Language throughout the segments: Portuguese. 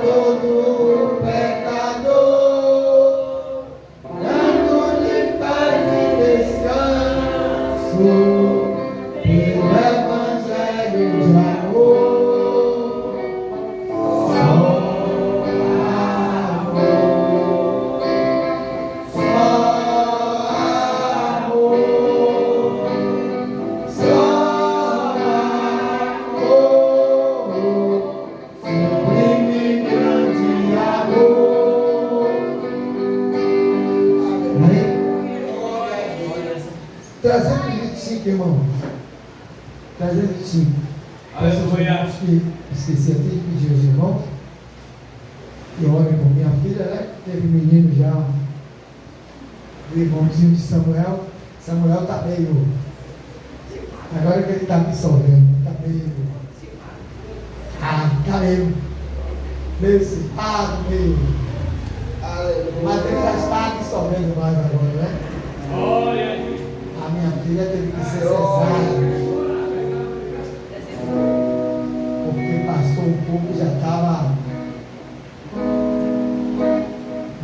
todo pecador, dando-lhe paz. 325, irmão. 325. Aleluia. Que esqueci até de pedir aos irmãos que orem por minha filha, né? Teve menino já, o irmãozinho de Samuel. Samuel está meio. Agora que ele está absorvendo, está meio. Está meio citado, meio. Mas ele já está absorvendo mais agora, né? Olha aí. A minha filha teve que ser cesárea. Porque passou um pouco e já estava.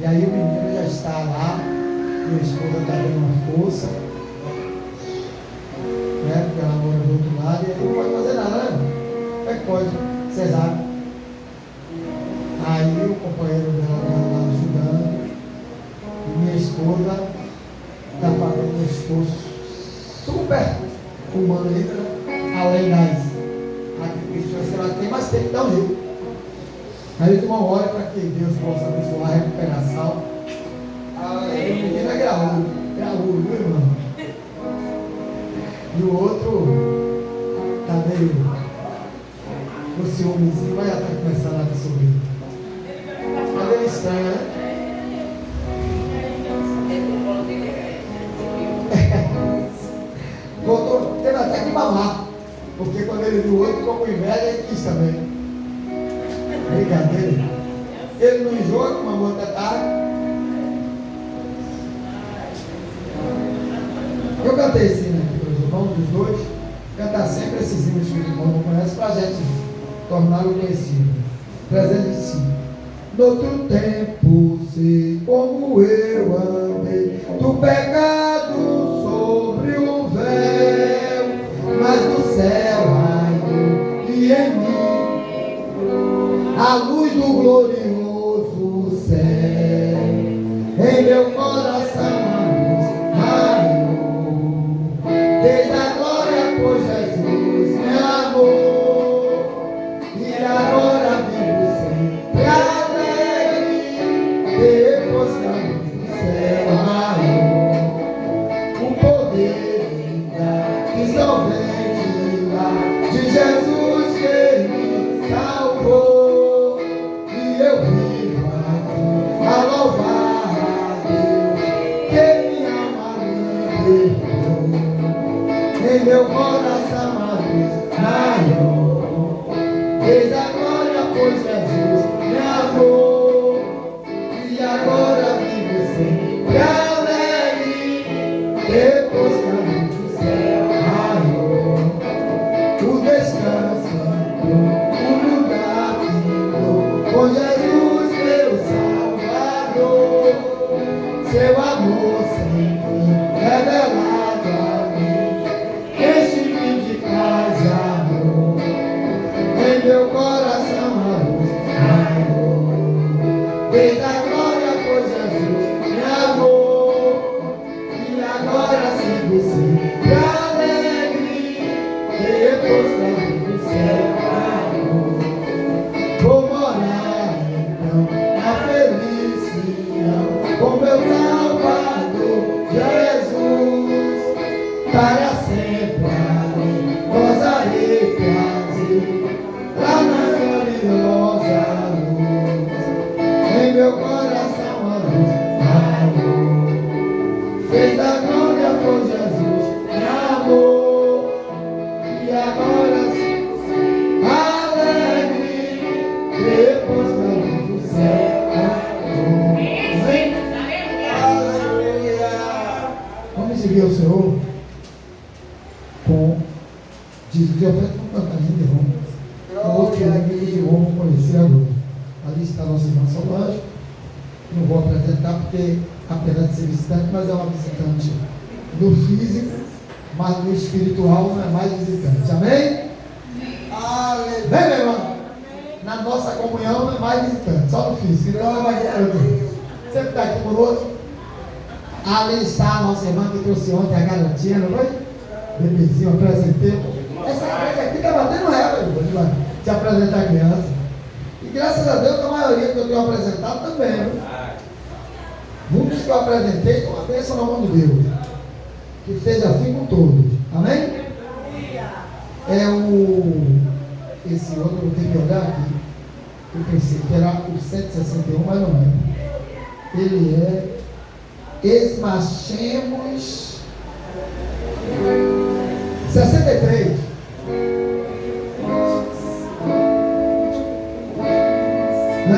E aí o menino já está lá, minha esposa está dando uma força, né? Porque ela mora do outro lado e ele não pode fazer nada, né? Como é que pode? Cesárea. Aí o companheiro dela está lá ajudando, e minha esposa está fazendo um esforço super humano aí, além das atribuições que ela tem, mas tem que dar um jeito. Aí os irmãos olham para que Deus possa abençoar a recuperação. O menino é graúdo, viu, irmão? E o outro está meio com ciúmezinho, vai até começar a absorver. Mas ele estranha, né? Voltou, teve até que mamar, porque quando ele viu o outro ficou com inveja, ele quis também. Brincadeira. Ele não enjoa com uma outra tarde. Eu cantei esse hino aqui para os irmãos, os dois. Cantar sempre esses hinos que os irmãos não conhecem para a gente torná-lo conhecido. 305. Noutro tempo sei como eu andei do pecado sobre o véu, mas do céu raiou e em mim a luz do glorioso céu. Em meu coração a luz raiou, desde a glória por Jesus me amou, e agora vivo sempre alegre, depois que a luz do céu raiou. O poder da dissolvente lá de Jesus que me salvou. Eu vivo aqui a louvar a Deus que me ama e me perdoou. Em meu coração a luz raiou, desde a glória por Jesus me amou, e agora vivo sempre alegre, depois que a luz do céu raiou. O descanso o lugar findo com Jesus meu Salvador, seu amor sem fim revelado a mim, enche-me de paz e amor. Em meu coração a luz raiou, desde a glória por Jesus me amou, e agora sigo sempre alegre, depois que a luz do céu raiou. Vou morar então na felicidade com meu Salvador Jesus, para sempre ali gozarei prazer lá na gloriosa luz. Em meu coração a luz raiou, fez a glória por Jesus me amou, e agora alegre, depois da luz do céu raiou. Aleluia. Vamos seguir o Senhor com Jesus e oferta com cantar ainda, irmão. O outro que os irmãos vão conhecer agora. Ali está a nossa irmã Solange. Não vou apresentar porque, apesar de ser visitante, mas é uma visitante no físico, mas no espiritual não é mais visitante. Amém? Aleluia. Vem, meu irmão. Na nossa comunhão não é mais visitante, só no físico. Então é mais visitante. Sempre está aqui por outro. Ali está a nossa irmã que trouxe ontem a garotinha, não foi? Bebezinho, apresentei. Essa igreja aqui está batendo régua, de apresentar a criança. E graças a Deus a maioria que eu tenho apresentado também, viu? Muitos que eu apresentei com a bênção na mão de Deus. Que seja assim com todos. Amém? Esse outro eu tenho que olhar aqui. Eu pensei que era o 161, mas não é. Ele é Esmachemos 63.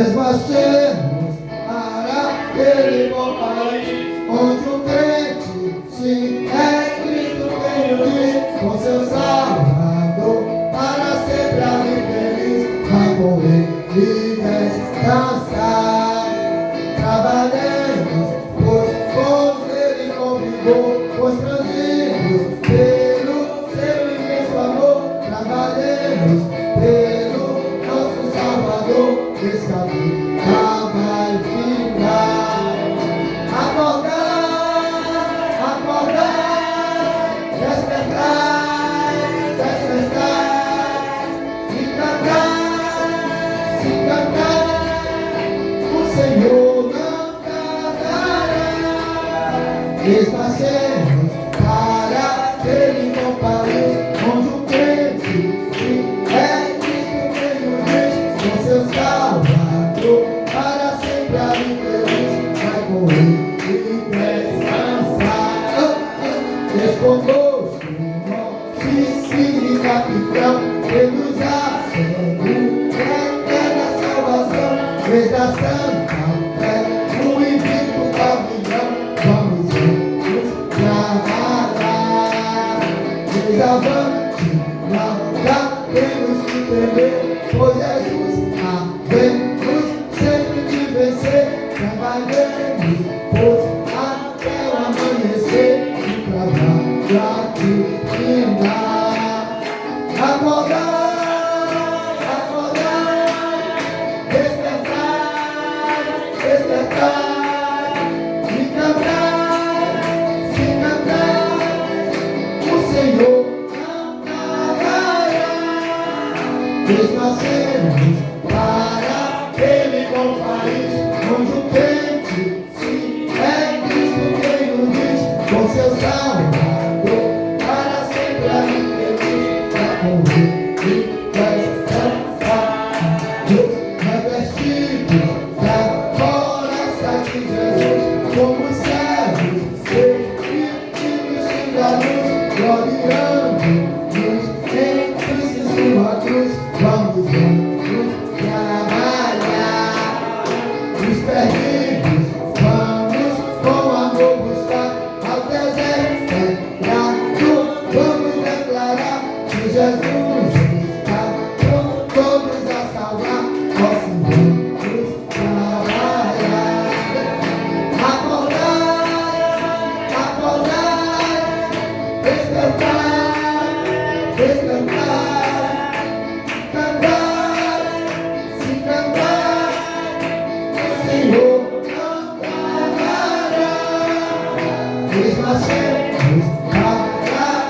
Esmachemos para aquele bom país onde o crente se é Cristo feliz com seu Salvador para sempre ali feliz vai correr e descansar. Trabalhemos, pois ele convidou, pois transmimos pelo seu imenso amor. Trabalhemos pelo nosso Salvador, esse caminho vai ficar. Acordar, acordar, despertar, despertar, se cantar, o Senhor não tardará. Esmachemos para aquele bom país onde o crente se é Cristo feliz com seu Salvador para sempre ali feliz vai correr e descansar. Desconosco nosso insigne capitão que nos assegura eterna salvação, vez da santa fé, no invicto pavilhão, vamos juntos trabalhar. Desavante, nada temos que temer, pois Jesus havemos sempre de vencer. Trabalhemos, pois até o amanhecer, o trabalho aqui terminar. Acordar, acordar, despertar, despertar, se cantar, o Senhor não tardará. Esmachemos para aquele bom país onde o crente se é Cristo quem nos diz com seu Salvador para sempre ali feliz vai correr e descansar. Revestidos da coraça de Jesus como servos seus e filhos da luz, gloriando-nos em Cristo sua cruz. Vamos trabalhar, os perdidos vamos com amor buscar, ao deserto grato vamos declarar que Jesus está com todos a salvar. Nós vamos trabalhar, acordar, acordar, despertar, despertar, cantar, se cantar, o Senhor não tardará. Esmachemos para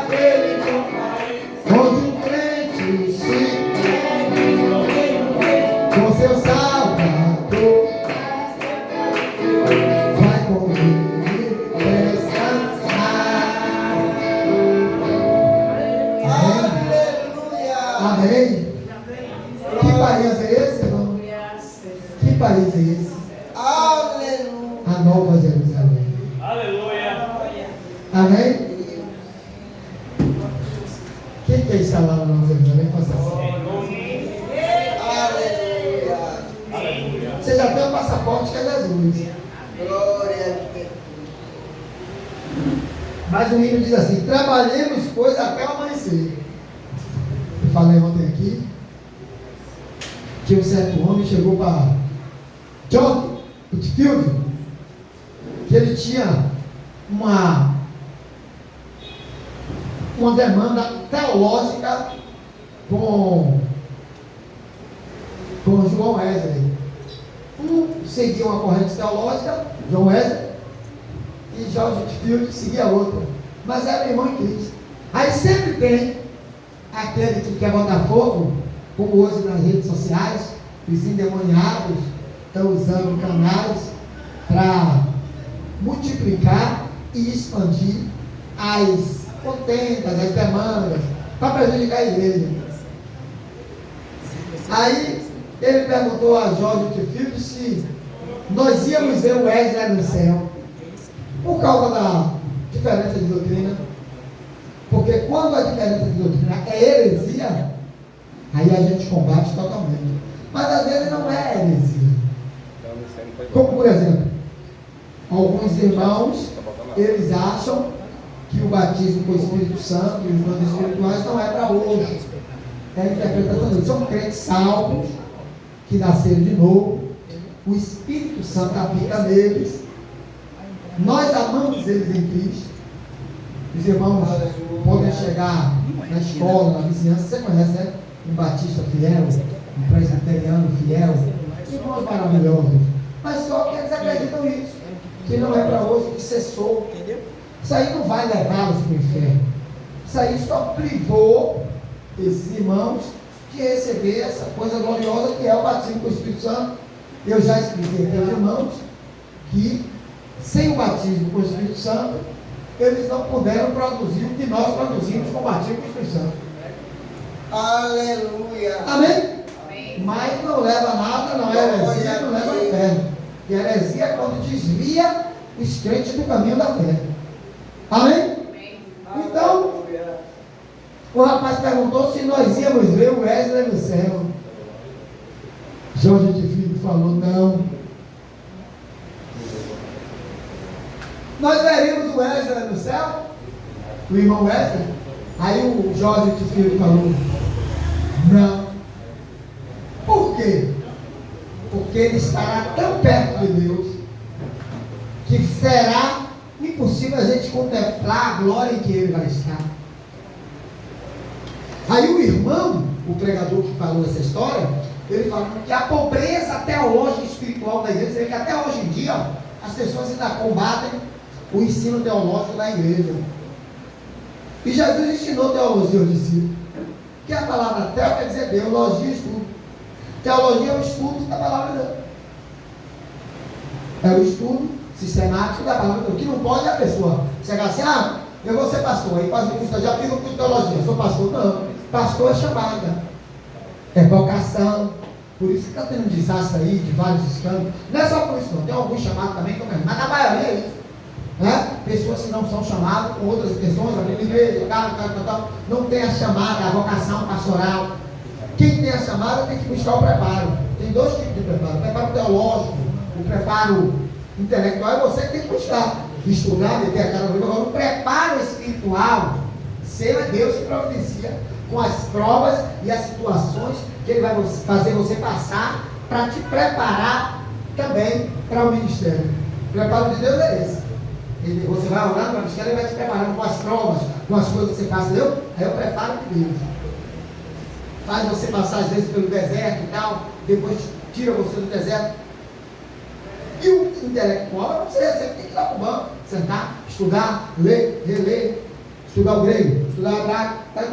aquele bom país onde o crente se com seu Salvador vai correr e descansar. Amém? Que país é esse, irmão? Que país é esse? Aleluia. A Nova Jerusalém. Aleluia. Amém? Quem quer estar lá na Nova Jerusalém? Faça assim. Aleluia. Você já tem o passaporte que é Jesus. Glória a Deus. Mas o hino diz assim: trabalhemos, pois, até o amanhecer. Eu falei ontem aqui que um certo homem chegou para John Whitfield, que ele tinha uma demanda teológica com João Wesley. Um seguia uma corrente teológica, João Wesley, e George Whitfield seguia outra, mas era irmão em Cristo. Aí sempre tem aquele que quer botar fogo, como hoje nas redes sociais, os endemoniados estão usando canais para multiplicar e expandir as contendas, as demandas, para prejudicar a igreja. Aí ele perguntou a Jorge de Filho se nós íamos ver o Wesley no céu, por causa da diferença de doutrina. Porque quando a diferença de doutrina é heresia, aí a gente combate totalmente. Mas às vezes não é heresia. Como por exemplo, alguns irmãos, eles acham que o batismo com o Espírito Santo e os dons espirituais não é para hoje. É a interpretação deles. São crentes salvos, que nasceram de novo. O Espírito Santo habita neles. Nós amamos eles em Cristo. Os irmãos podem chegar na escola, na vizinhança. Você conhece, né? Um batista fiel, um presbiteriano fiel. Irmãos maravilhosos. Mas só que eles acreditam nisso. Que não é para hoje, que cessou. Isso aí não vai levá-los para o inferno. Isso aí só privou esses irmãos de receber essa coisa gloriosa que é o batismo com o Espírito Santo. Eu já expliquei para os irmãos que sem o batismo com o Espírito Santo, eles não puderam produzir o que nós produzimos com o batismo com o Espírito Santo. Aleluia. Amém? Mas não leva a nada, não é heresia, não leva ao inferno. E heresia é quando desvia os crentes do caminho da fé. Amém? Então, o rapaz perguntou se nós íamos ver o Wesley no céu. Jorge de Filho falou, não. Nós veríamos o Wesley no céu? O irmão Wesley? Aí o Jorge de Filho falou, não. Por quê? Porque ele estará tão perto de Deus que será impossível a gente contemplar a glória em que ele vai estar. Aí o irmão, o pregador que falou essa história, ele falou que a pobreza teológica e espiritual da igreja, você vê que até hoje em dia, ó, as pessoas ainda combatem o ensino teológico da igreja. E Jesus ensinou teologia aos discípulos. Que a palavra teo quer dizer teologia e estudo. Teologia é o estudo da palavra de Deus. É o estudo sistemático da palavra de Deus. Que não pode a pessoa chegar assim, eu vou ser pastor, aí faz um curso, já fiz um curso de teologia, sou pastor. Não, pastor é chamada, é vocação. Por isso que está tendo um desastre aí, de vários escândalos. Não é só por isso não, tem alguns chamados também, mas na maioria é isso. Né? Pessoas que não são chamadas com outras questões, abrir igreja, tal, não tem a chamada, a vocação pastoral. Quem tem a chamada tem que buscar o preparo. Tem dois tipos de preparo: o preparo teológico, o preparo intelectual. É você que tem que buscar, estudar, meter a cara no livro. Agora, o preparo espiritual, seu é Deus que providencia com as provas e as situações que Ele vai fazer você passar para te preparar também para o ministério. O preparo de Deus é esse. Você vai orando para o ministério, Ele vai te preparando com as provas, com as coisas que você passa, entendeu? Aí é o preparo de Deus. Faz você passar às vezes pelo deserto e tal, depois tira você do deserto. E o intelectual, você tem que ir lá para o banco, sentar, estudar, ler, reler, estudar o grego, estudar o hebraico, tal.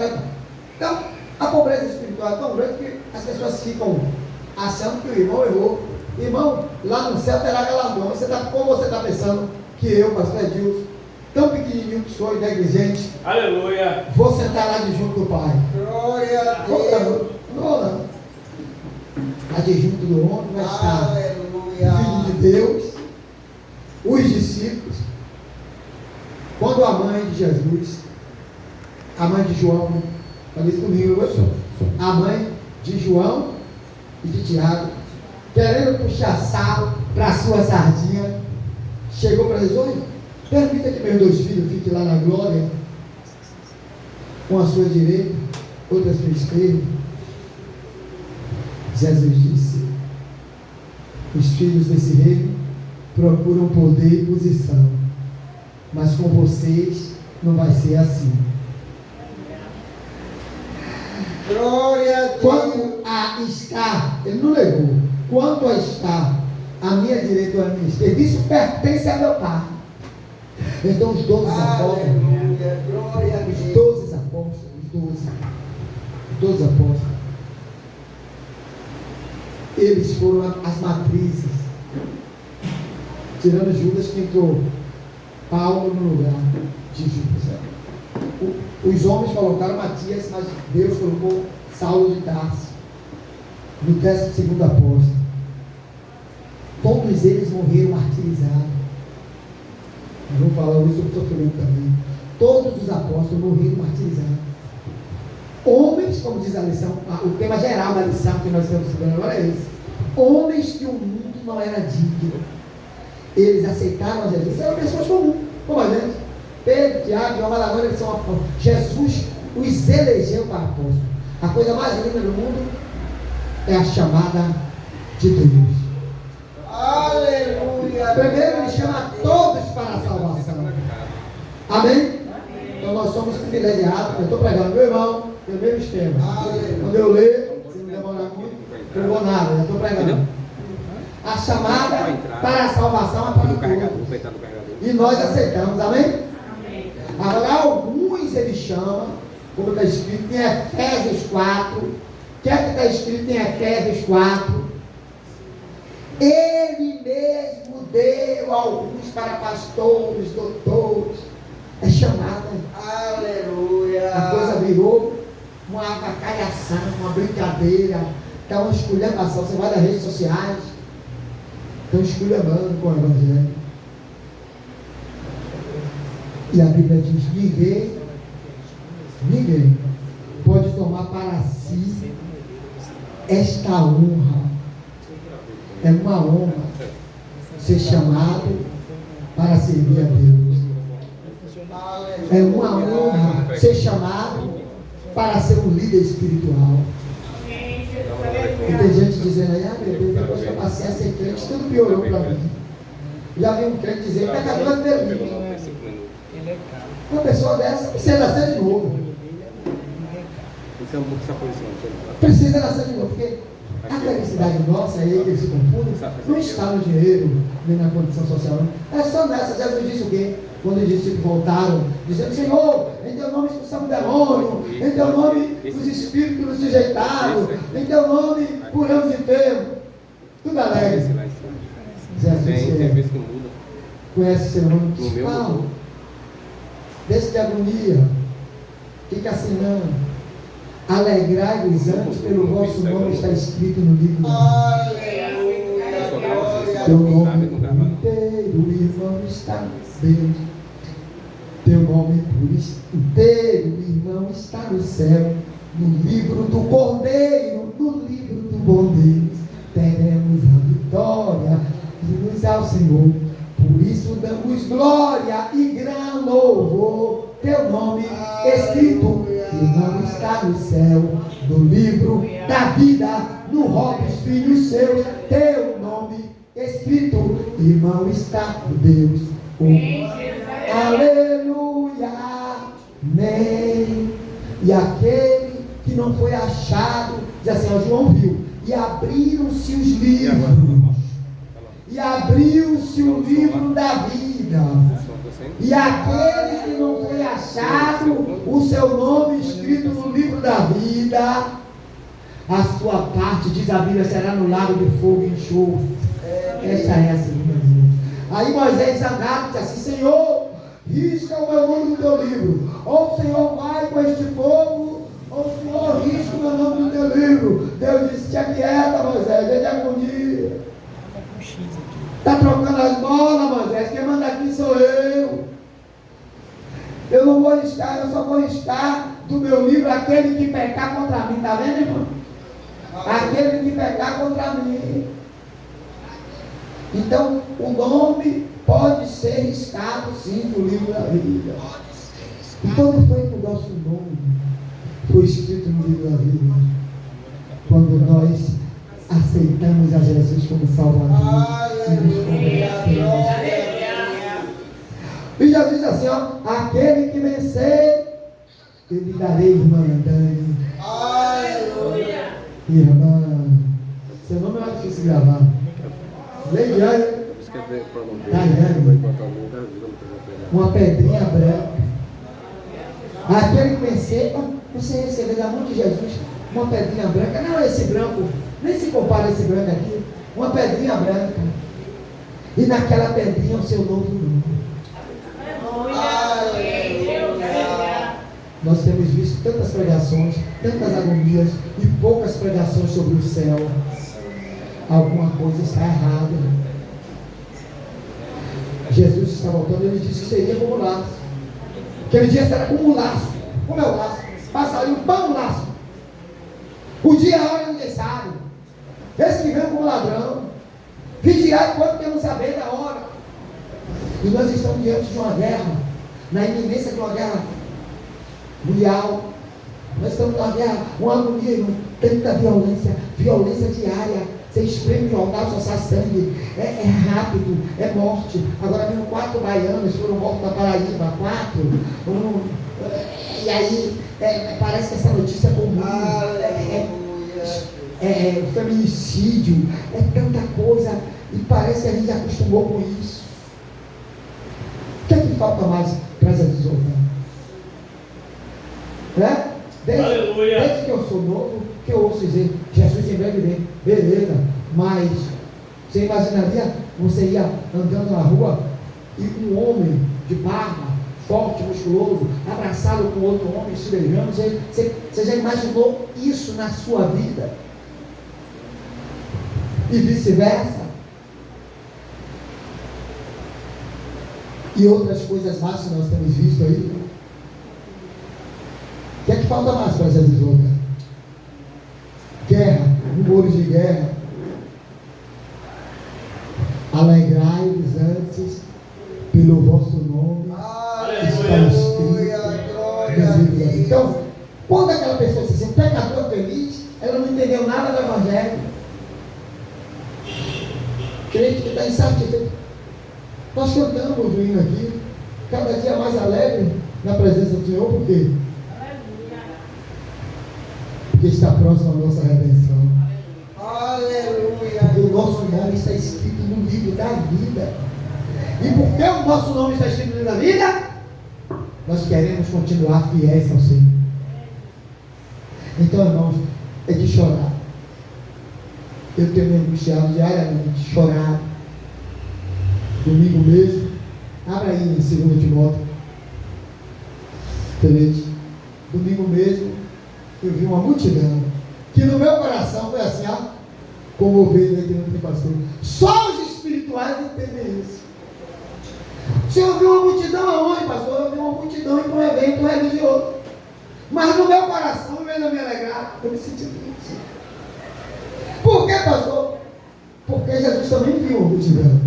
Então, a pobreza espiritual é tão grande que as pessoas ficam achando que o irmão errou. Irmão, lá no céu terá galardão. Como você está pensando que eu, pastor Edilson, tão pequenininho que sou e negligente, aleluia, vou sentar lá de junto do Pai? Glória a Deus. Não. Lá de junto do homem vai estar o Filho de Deus, os discípulos. Quando a mãe de Jesus, a mãe de João, falei isso comigo, a mãe de João e de Tiago, querendo puxar sal para a sua sardinha, chegou para Jesus: olha, permita que meus dois filhos fiquem lá na glória, um à sua direita, outro à sua esquerda. Jesus disse: os filhos desse reino procuram poder e posição, mas com vocês não vai ser assim. Glória a Deus. Quando a está, ele não negou, quanto a está à minha direita ou à minha esquerda, isso pertence a meu Pai. Então os 12 apóstolos, Glória a Deus. os 12 apóstolos, eles foram as matrizes, tirando Judas, que entrou Paulo no lugar de Judas. Os homens colocaram Matias, mas Deus colocou Saulo de Tarso, no 12º apóstolo. Todos eles morreram martirizados. Nós vamos falar hoje sobre o sofrimento também. Todos os apóstolos morreram martirizados. Homens, como diz a lição, o tema geral da lição que nós estamos estudando agora é esse. Homens que o mundo não era digno. Eles aceitaram a Jesus. Eram pessoas comuns, como a gente. Pedro, Tiago, João, Malagrana, eles são apóstolos. Jesus os elegeu para apóstolos. A coisa mais linda do mundo é a chamada de Deus. Aleluia. Primeiro ele chama todos para a salvação. Amém? Então nós somos privilegiados. Eu estou pregando, meu irmão, tem o mesmo esquema. Quando eu ler, se não demorar muito, não vou nada, eu estou pregando. A chamada para a salvação é para todos. E nós aceitamos, amém? Agora alguns ele chama, como está escrito em Efésios 4. O que é que está escrito em Efésios 4? Ele mesmo deu alguns para pastores, doutores. É chamada. Aleluia. A coisa virou uma avacalhação, uma brincadeira. Está uma esculhambação. Você vai nas redes sociais, estão esculhambando com o evangelho. E a Bíblia diz: ninguém pode tomar para si esta honra. É uma honra ser chamado para servir a Deus. É uma honra ser chamado para ser um líder espiritual. E tem gente dizendo aí: meu Deus, depois que eu passei a ser crente, tudo piorou para mim. Já vi um crente dizer: pecador é feliz. Uma pessoa dessa precisa nascer de novo. Precisa nascer de novo, porque a felicidade nossa, aí que eles se confundem, não está no dinheiro, nem na condição social. Não. É só nessa. Jesus disse o quê? Quando eles voltaram, dizendo: Senhor, em teu nome expulsamos demônio, em teu nome os espíritos nos sujeitaram, em teu nome curamos enfermos. Tudo alegre. Jesus conhece o ser humano principal. Deixe de agonia, fica assim não. Alegrai-vos antes, pelo vosso nome está escrito no livro. Teu nome por inteiro, irmão, está Deus. Teu nome por inteiro, irmão, está no céu. No livro do Cordeiro, no livro do bom Deus, teremos a vitória e nos ao Senhor. Por isso damos glória e gran louvor. Teu nome escrito, irmão, está no céu, no livro da vida, no rol dos filhos seus. Teu nome escrito, irmão, está por Deus. Oh, aleluia, amém. E aquele que não foi achado, diz assim: ó, João viu, e abriram-se os livros. E abriu-se o livro da vida. E aquele que não foi achado, o seu nome escrito no livro da vida, a sua parte, diz a Bíblia, será no lago de fogo e enxofre. Essa é a segunda vez. Aí Moisés zangado disse assim: Senhor, risca o meu nome no teu livro. Ou o Senhor vai com este povo, ou o Senhor risca o meu nome no teu livro. Deus disse: te aquieta, Moisés, deixa de agonia. Está trocando as bolas, Moisés. Quem manda aqui sou eu. Eu não vou riscar, eu só vou riscar do meu livro aquele que pecar contra mim. Está vendo, irmão? Aquele que pecar contra mim. Então, o nome pode ser riscado sim do livro da vida. E quando foi que o nosso nome foi escrito no livro da vida? Quando nós aceitamos a Jesus como Salvador. E Jesus diz assim: ó, aquele que vencer, eu lhe darei, irmã Dani. Aleluia. Irmã, seu nome é mais difícil de gravar. Leiane. Daiane. Uma pedrinha branca. Aquele que vencer, você receber da mão de Jesus uma pedrinha branca. Não é esse branco, nem se compara a esse branco aqui. Uma pedrinha branca. E naquela pedrinha o seu novo nome. Nós temos visto tantas pregações, tantas agonias e poucas pregações sobre o céu. Alguma coisa está errada. Jesus está voltando, ele disse que seria como um laço. Aquele dia será como um laço. Como é o laço? Passaria um pão no laço. O dia e a hora ninguém sabe. Esse que vem como ladrão. Vigiar enquanto que eu não saber da hora. E nós estamos diante de uma guerra, na iminência de uma guerra mundial. Nós estamos numa guerra, uma agonia, tanta violência, violência diária. Você espreme o jornal, só sai sangue. É rápido, é morte. Agora mesmo 4 baianos foram mortos na Paraíba, 4. E aí, parece que essa notícia é comum. Feminicídio, é tanta coisa. E parece que a gente acostumou com isso. O que é que falta mais para Jesus voltar? Né? Desde que eu sou novo, que eu ouço dizer, Jesus em breve vem. Beleza, mas você imaginaria, você ia andando na rua e um homem de barba, forte, musculoso, abraçado com outro homem, se beijando? Você já imaginou isso na sua vida? E vice-versa? E outras coisas mais que nós temos visto aí. O que é que falta mais para Jesus voltar? Guerra, rumores de guerra. Alegrai-vos antes pelo vosso nome. Está escrito. Então, quando aquela pessoa se sente pecador feliz, ela não entendeu nada do Evangelho. Crente que está insatisfeito. Nós cantamos o hino aqui, cada dia mais alegre na presença do Senhor, por quê? Porque está próximo a nossa redenção. Aleluia. Porque o nosso nome está escrito no livro da vida. E porque o nosso nome está escrito no livro da vida, nós queremos continuar fiéis ao Senhor. Então, irmãos, é de chorar. Eu tenho me angustiado diariamente, chorado. Domingo mesmo, abra aí em 2 Timóteo 3. Domingo mesmo, eu vi uma multidão, que no meu coração foi assim, como ovelha que não tem pastor. Só os espirituais entendem isso. Se eu vi uma multidão aonde, pastor? Eu vi uma multidão em um evento religioso. Mas no meu coração, ao invés de me alegrar, eu me senti triste. Por que, pastor? Porque Jesus também viu uma multidão.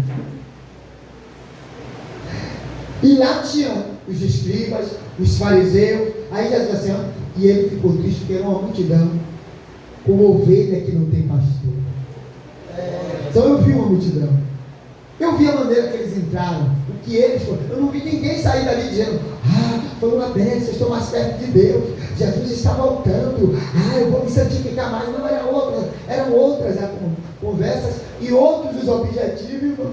E lá tinha os escribas, os fariseus. Aí Jesus disse assim, e ele ficou triste porque era uma multidão, como ovelha que não tem pastor. Então eu vi uma multidão. Eu vi a maneira que eles entraram, o que eles foram. Eu não vi ninguém sair dali dizendo, foi uma bênção, estou mais perto de Deus, Jesus está voltando, eu vou me santificar mais. Não, eram outras conversas e outros os objetivos.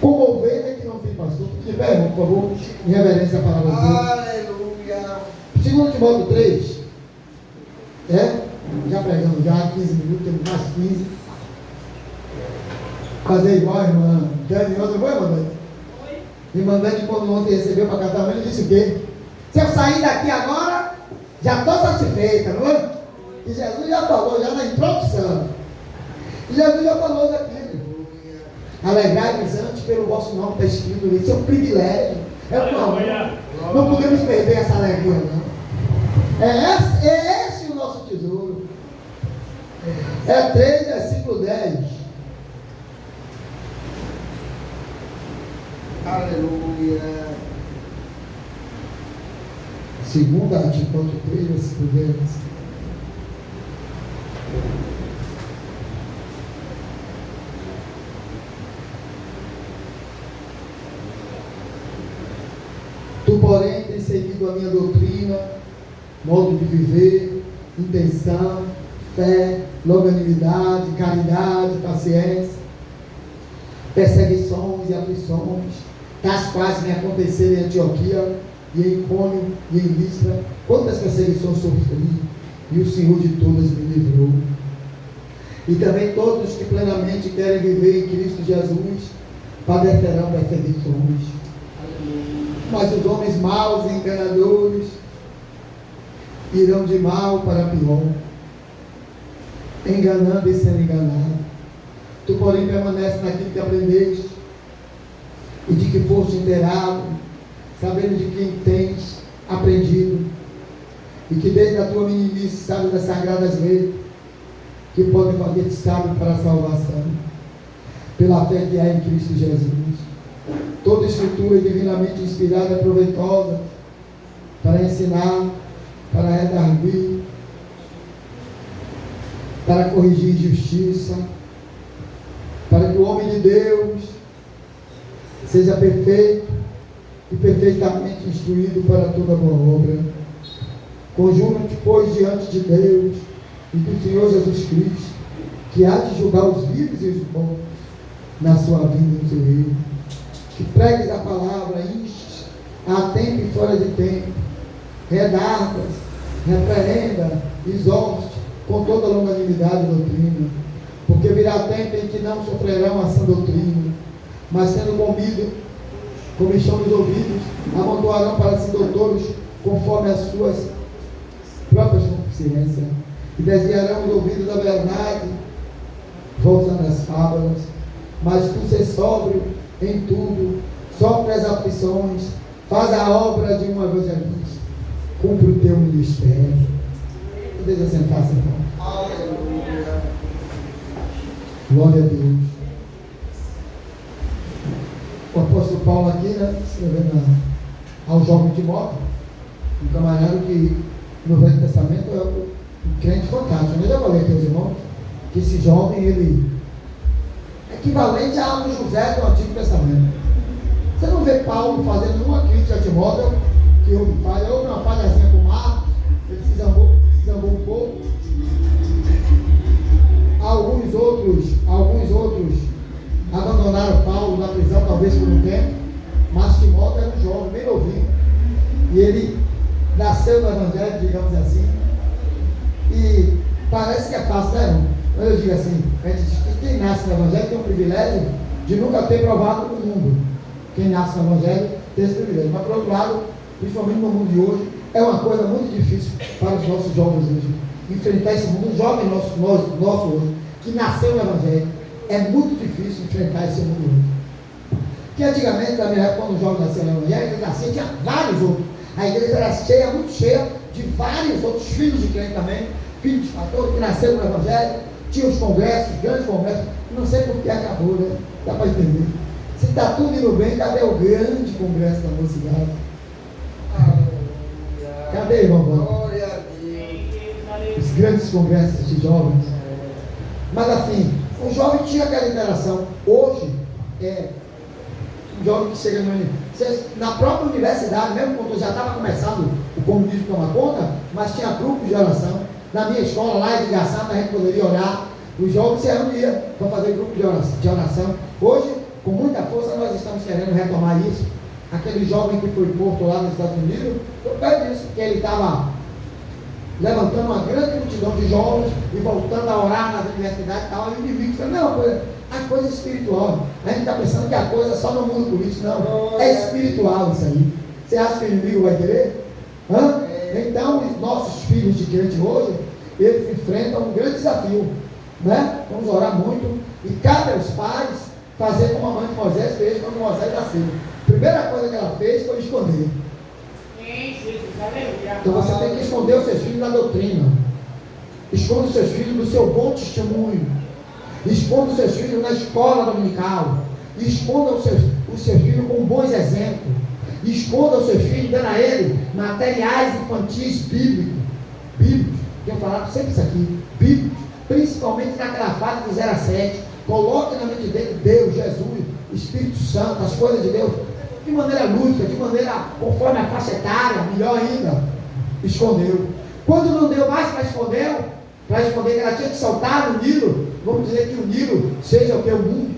Como ovelha que não tem pastor. Fique de pé, irmão, por favor, em reverência à palavra de Deus. Aleluia. 2 Timóteo 3. Já pregamos já 15 minutos, temos mais 15. Fazer igual a irmã Dani, ontem foi, irmã Dani? Irmã Dani, quando ontem recebeu para cantar, ele disse o quê? Se eu sair daqui agora, já estou satisfeita, não é? E Jesus já falou, já na introdução. E Jesus já falou daquilo. Alegrai-vos antes pelo vosso nome, está escrito. Isso é um privilégio. É um amor. Não podemos perder essa alegria, não. É esse o nosso tesouro. 3, versículo 10. Aleluia. 2 Timóteo 3, versículo 10. Tu, porém, tens seguido a minha doutrina, modo de viver, intenção, fé, longanimidade, caridade, paciência, perseguições e aflições, das quais me aconteceram em Antioquia, e em Icônio, e em Listra. Quantas perseguições sofri, e o Senhor de todas me livrou. E também todos que plenamente querem viver em Cristo Jesus, padecerão perseguições. Mas os homens maus e enganadores irão de mal para pior, enganando e sendo enganado. Tu, porém, permanece naquilo que aprendeste e de que foste inteirado, sabendo de quem tens aprendido, e que desde a tua meninice sabes das sagradas leis, que podem fazer-te sábio para a salvação, pela fé que há em Cristo Jesus. Toda escritura divinamente inspirada é proveitosa para ensinar, para redarguir, para corrigir justiça, para que o homem de Deus seja perfeito e perfeitamente instruído para toda boa obra. Conjura-te, pois, diante de Deus e do Senhor Jesus Cristo, que há de julgar os vivos e os mortos na sua vinda no seu reino. Que pregues a palavra, instes a tempo e fora de tempo, redargas, repreenda, exorte com toda longanimidade e doutrina, porque virá tempo em que não sofrerão a sã doutrina, mas sendo comichão dos ouvidos, amontoarão para si doutores conforme as suas próprias concupiscências, e desviarão os ouvidos da verdade, voltando às fábulas. Mas tu ser sóbrio em tudo, sofre as aflições, faz a obra de um evangelista, cumpre o teu ministério. Deixa sentar-se, irmão. Aleluia. Glória a Deus. O apóstolo Paulo aqui, né, escrevendo ao jovem Timóteo, um camarada que no Velho Testamento é um crente fantástico. Eu já falei aqui aos irmãos que esse jovem, ele é equivalente a um José do Antigo Testamento. Você não vê Paulo fazendo nenhuma crítica a Timóteo, que houve falha, houve uma falhazinha com Marcos, ele se zangou um pouco. Alguns outros abandonaram Paulo na prisão, talvez por um tempo, mas Timóteo era um jovem, bem novinho, e ele nasceu no Evangelho, digamos assim, e parece que é fácil, né, irmão? Mas eu digo assim, a gente diz que quem nasce no Evangelho tem o privilégio de nunca ter provado no mundo. Quem nasce no Evangelho tem esse privilégio, mas por outro lado, principalmente no mundo de hoje, é uma coisa muito difícil para os nossos jovens hoje, enfrentar esse mundo. Um jovem nosso hoje, que nasceu no Evangelho, é muito difícil enfrentar esse mundo hoje. Porque antigamente, na minha época, quando o jovem nasceu no Evangelho, ele nascia, tinha vários outros. A igreja era cheia, muito cheia, de vários outros filhos de crente também, filhos de pastores que nasceram no Evangelho, tinha os congressos, grandes congressos, não sei por que acabou, né? Dá para entender. Se está tudo indo bem, cadê o grande congresso da mocidade? Cadê, irmão? Glória a Deus. Os grandes congressos de jovens. Mas assim, o jovem tinha aquela interação. Hoje, um jovem que chega na própria universidade, mesmo quando já estava começando o comunismo tomar conta, mas tinha grupos de oração. Na minha escola, lá em Igaçata, a gente poderia orar. Os jovens se reuniam para fazer grupo de oração. Hoje, com muita força, nós estamos querendo retomar isso. Aquele jovem que foi morto lá nos Estados Unidos, eu pego isso, porque ele estava levantando uma grande multidão de jovens e voltando a orar nas universidades e tal. E o inimigo falou, não, a coisa é espiritual. A gente está pensando que a coisa é só no mundo político. Não, é espiritual isso aí. Você acha que o inimigo vai querer? Então, os nossos filhos de crente hoje, eles enfrentam um grande desafio, né? Vamos orar muito, e cabe aos pais fazer como a mãe de Moisés fez quando Moisés nasceu. A primeira coisa que ela fez foi esconder. Então você tem que esconder os seus filhos da doutrina, esconda os seus filhos do seu bom testemunho, esconda os seus filhos na escola dominical, esconda os seus filhos com bons exemplos, esconda os seus filhos dando a ele materiais infantis bíblicos, tenho falado sempre isso aqui, bíblicos, principalmente naquela fase de 0 a 7, coloque na mente dele Deus, Jesus, Espírito Santo, as coisas de Deus, de maneira lúdica, de maneira conforme a faixa etária, melhor ainda, escondeu. Quando não deu mais para esconder que ela tinha que saltar no Nilo, vamos dizer que o Nilo seja o que? O mundo.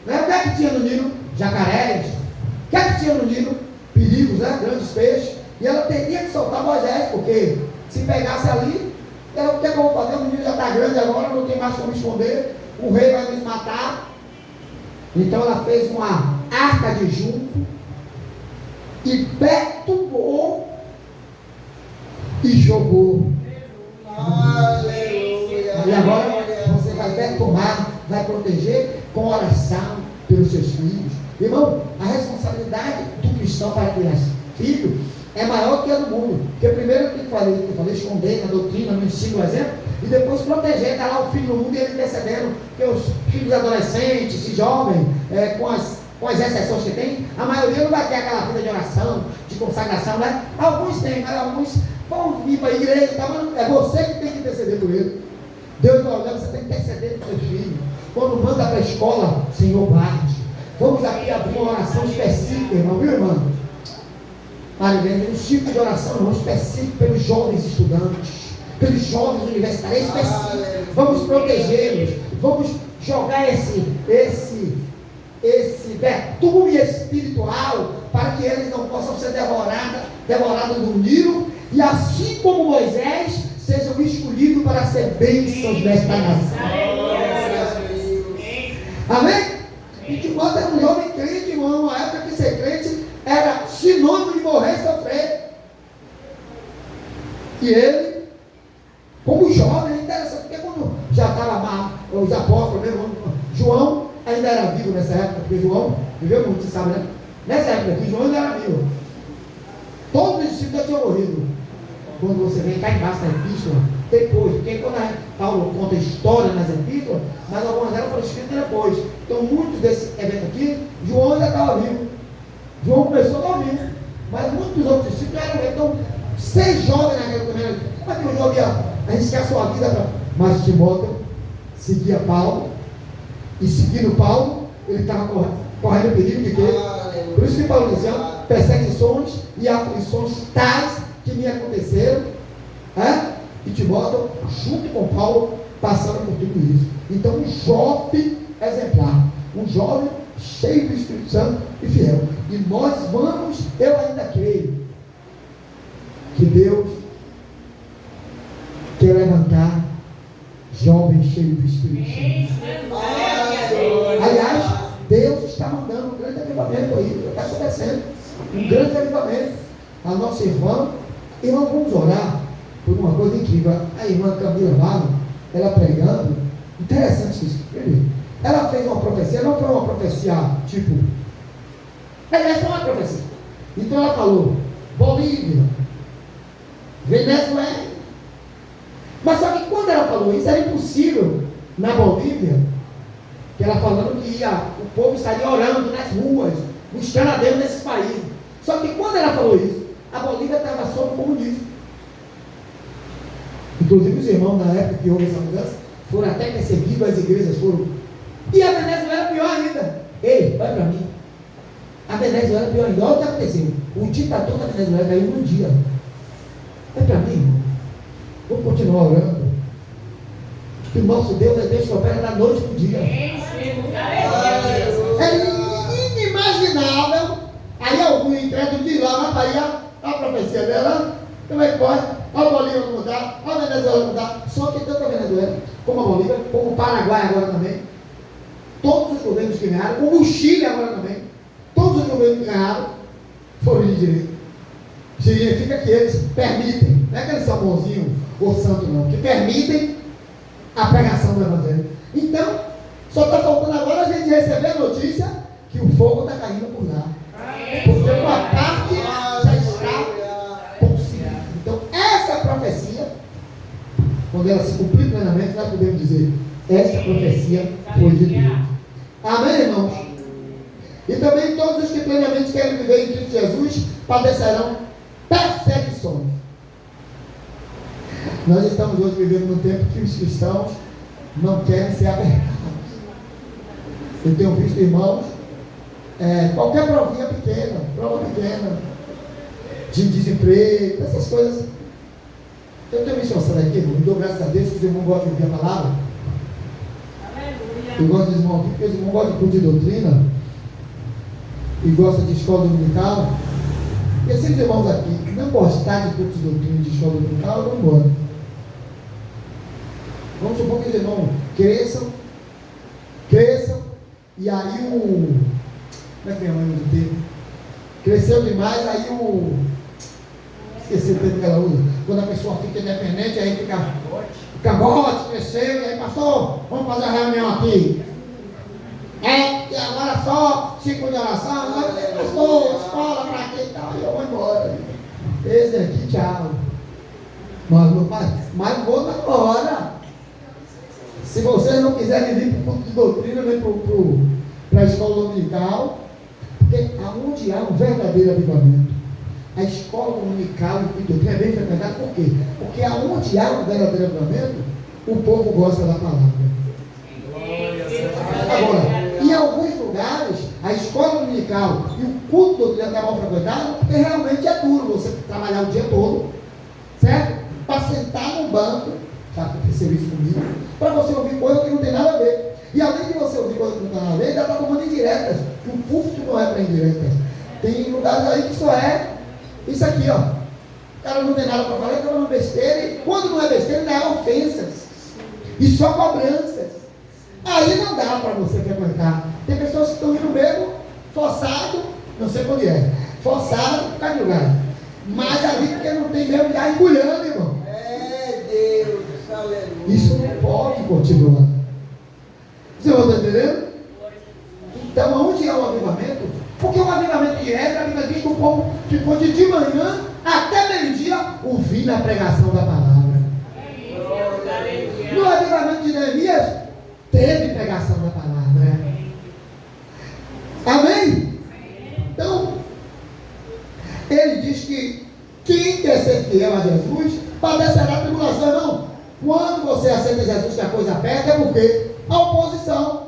Né? O que é que tinha no Nilo? Jacarés. O que é que tinha no Nilo? Perigos, né? Grandes peixes. E ela teria que soltar Moisés, porque se pegasse ali, ela, o que é que eu vou fazer? O Nilo já está grande agora, não tem mais como esconder, o rei vai nos matar. Então ela fez uma arca de junco, e perturbou e jogou. Aleluia. E agora você vai perturbar, vai proteger com oração pelos seus filhos. Irmão, a responsabilidade do cristão para criar filho é maior que a do mundo. Porque primeiro eu falei esconder na doutrina, no ensino, no exemplo, e depois proteger, está lá o filho no mundo e ele percebendo que os filhos adolescentes e jovens, com as exceções que tem, a maioria não vai ter aquela vida de oração, de consagração, né? Alguns têm, mas alguns vão vir para a igreja, tá? Mas é você que tem que interceder por ele. Deus vai olhar, você tem que interceder por seu filho. Quando manda para a escola, Senhor, guarde. Vamos aqui abrir uma oração específica, irmão, viu, irmão? Tem um tipo de oração, irmão, específico pelos jovens estudantes, pelos jovens universitários, específico. Vamos protegê-los, vamos jogar esse vertume espiritual para que eles não possam ser devorados no Nilo, e assim como Moisés, sejam escolhidos para ser bênçãos desta nação. Amém? E Timóteo era um jovem crente, irmão, uma época que ser crente era sinônimo de morrer e sofrer. E ele, como jovem, é interessante, porque quando já estava mal, os apóstolos mesmo, João ainda era vivo nessa época, porque João viveu muito, você sabe, né? Nessa época aqui, João ainda era vivo. Todos os discípulos já tinham morrido. Quando você vem cá embaixo na epístola, depois, porque quando Paulo conta história nas epístolas, mas algumas delas foram escritas depois. Então, muitos desses eventos aqui, João ainda estava vivo. João começou novinho, mas muitos dos outros discípulos já eram velhos. Então, ser jovem naquela também, como é que o jovem ia arriscar a sua vida para. Mas Timóteo seguia Paulo, e seguindo Paulo, ele estava correndo perigo de quê? Por isso que Paulo dizia, perseguições e aflições tais que me aconteceram, e Timóteo, junto com Paulo, passaram por tudo isso. Então, um jovem exemplar, um jovem cheio do Espírito Santo e fiel. E nós vamos, eu ainda creio, que Deus quer levantar jovens cheios do Espírito Santo. Aliás, Deus está mandando um grande avivamento aí, está acontecendo, um grande avivamento. A nossa irmã, vamos orar por uma coisa incrível. A irmã Camila Malo, ela pregando, interessante isso, ela fez uma profecia, não foi uma profecia tipo, aliás, foi uma profecia. Então ela falou, Bolívia, Venezuela. Mas só que quando ela falou isso, era impossível na Bolívia, que ela falando que o povo estaria orando nas ruas, buscando a Deus nesses países. Só que quando ela falou isso, a Bolívia estava sob o comunismo. Inclusive os irmãos na época que houve essa mudança foram até perseguidos, as igrejas foram. E a Venezuela pior ainda. Ei, olha para mim. A Venezuela pior ainda. Olha o que aconteceu. O ditador da Venezuela caiu num dia. Olha para mim, irmão. Vou continuar orando. Que o nosso Deus é Deus que opera da noite para o dia. É inimaginável. Aí algum incrédulo diz lá, vai para a profecia dela. Como é que pode? Olha a Bolívia mudar, olha a Venezuela mudar. Só que tanto a Venezuela, como a Bolívia, como o Paraguai agora também. Todos os governos que ganharam, como o Chile agora também. Todos os governos que ganharam foram de direita. Significa que eles permitem, não é que eles são bonzinhos ou santos não, que permitem a pregação do Evangelho. Então, só está faltando agora a gente receber a notícia que o fogo está caindo por lá. Porque uma parte já está consciente. Então, essa profecia, quando ela se cumprir plenamente, nós podemos dizer, essa profecia foi de Deus. Amém, irmãos? E também todos os que plenamente querem viver em Cristo Jesus padecerão perseguições. Nós estamos hoje vivendo num tempo que os cristãos não querem ser apertados. Eu tenho visto irmãos, qualquer provinha pequena, prova pequena, de desemprego, essas coisas. Eu tenho me esforçado aqui, irmão, e dou graças a Deus que os irmãos gostam de ouvir a palavra. Eu gosto dos irmãos aqui, porque os irmãos gostam de culto de doutrina e gostam de escola dominical. E esses irmãos aqui não gostar de culto de doutrina de escola dominical, eu não gosto. Vamos supor que os irmãos cresçam, e aí como é que minha mãe usa o termo? Cresceu demais, aí esqueci o termo que ela usa. Quando a pessoa fica independente, aí fica cangote, cresceu, e aí, pastor, vamos fazer a reunião aqui. E agora só 5 de oração, pastor, escola pra quê e tal, e eu vou embora. Esse aqui, tchau. Mas, meu pai, mas vou na hora. Se vocês não quiserem vir para o culto de doutrina, nem para a escola dominical, porque aonde há um verdadeiro avivamento, a escola dominical e o doutrina é bem frequentada, por quê? Porque aonde há um verdadeiro avivamento, o povo gosta da palavra. Agora, em alguns lugares, a escola dominical e o culto do doutrina está mal frequentado, porque realmente é duro você trabalhar o dia todo, certo? Para sentar num banco, já aconteceu isso comigo, para você ouvir coisa que não tem nada a ver. E além de você ouvir coisa que não tem nada a ver, ainda está tomando indiretas, que o púlpito não é para indiretas. Tem lugares aí que só é isso aqui, ó. O cara não tem nada para falar, está falando besteira, e quando não é besteira, ainda é ofensas. E só cobranças. Aí não dá para você frequentar. Tem pessoas que estão indo mesmo, forçado, não sei onde é, forçado por causa de lugar. Mas ali porque não tem mesmo, já engulhando, irmão. Deus, aleluia. Isso não pode continuar. Você está entendendo? Então, onde é o avivamento? Porque o avivamento direto, a Bíblia diz que o povo ficou de manhã até meio-dia ouvindo a pregação da palavra. No avivamento de Neemias, teve pregação da palavra. Amém? Então, ele diz que quem quer ser fiel a Jesus padecerá tribulação, não. Quando você aceita Jesus, que a coisa aperta, é porque a oposição.